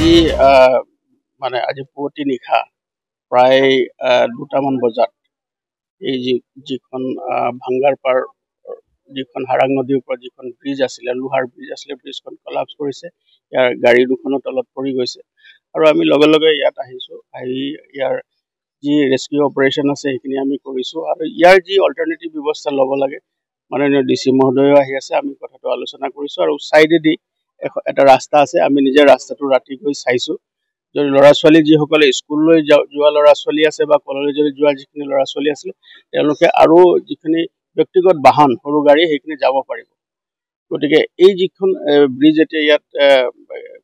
আজি মানে আজি পুৱতি নিশা প্ৰায় 2টামান বজাত এই যিখন ভাঙ্গাৰ পাৰ যিখন হাৰাং নদীৰ ওপৰত যিখন ব্ৰিজ আছিলে লোহাৰ ব্ৰিজ আছিলে ব্ৰিজখন কলাপছ কৰিছে। ইয়াৰ গাড়ী দুখনো তলত পৰি গৈছে আৰু আমি লগে লগে ইয়াত আহিছো। আহি ইয়াৰ যি ৰেস্কিউ অপাৰেশ্যন আছে সেইখিনি আমি কৰিছো আৰু ইয়াৰ যি অল্টাৰনেটিভ ব্যৱস্থা ল'ব লাগে মাননীয় ডিচি মহোদয়ও আহি আছে। আমি কথাটো আলোচনা কৰিছো আৰু চাইডেদি এটা ৰাস্তা আছে। আমি নিজে ৰাস্তাটো ৰাতি গৈ চাইছো। যদি ল'ৰা ছোৱালী যিসকলে স্কুললৈ যোৱা ল'ৰা ছোৱালী আছে বা কলেজলৈ যোৱা যিখিনি ল'ৰা ছোৱালী আছিলে তেওঁলোকে আৰু যিখিনি ব্যক্তিগত বাহন সৰু গাড়ী সেইখিনি যাব পাৰিব। গতিকে এই যিখন ব্ৰিজ এতিয়া ইয়াত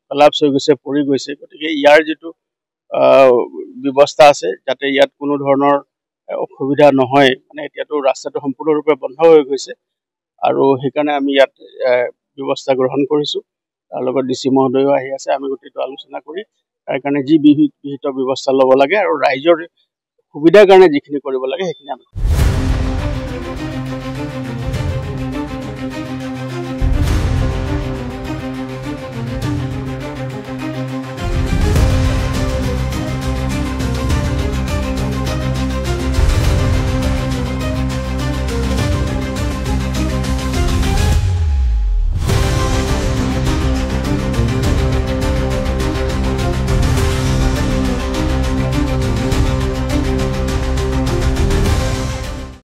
কলাপছ হৈ গৈছে পৰি গৈছে, গতিকে ইয়াৰ যিটো ব্যৱস্থা আছে যাতে ইয়াত কোনো ধৰণৰ অসুবিধা নহয়, মানে এতিয়াতো ৰাস্তাটো সম্পূৰ্ণৰূপে বন্ধ হৈ গৈছে আৰু সেইকাৰণে আমি ইয়াত ব্যৱস্থা গ্ৰহণ কৰিছো। তাৰ লগত ডিচি মহোদয়ও আহি আছে। আমি গোটেইটো আলোচনা কৰি তাৰ কাৰণে যি বিহিত ব্যৱস্থা ল'ব লাগে আৰু ৰাইজৰ সুবিধাৰ কাৰণে যিখিনি কৰিব লাগে সেইখিনি আমি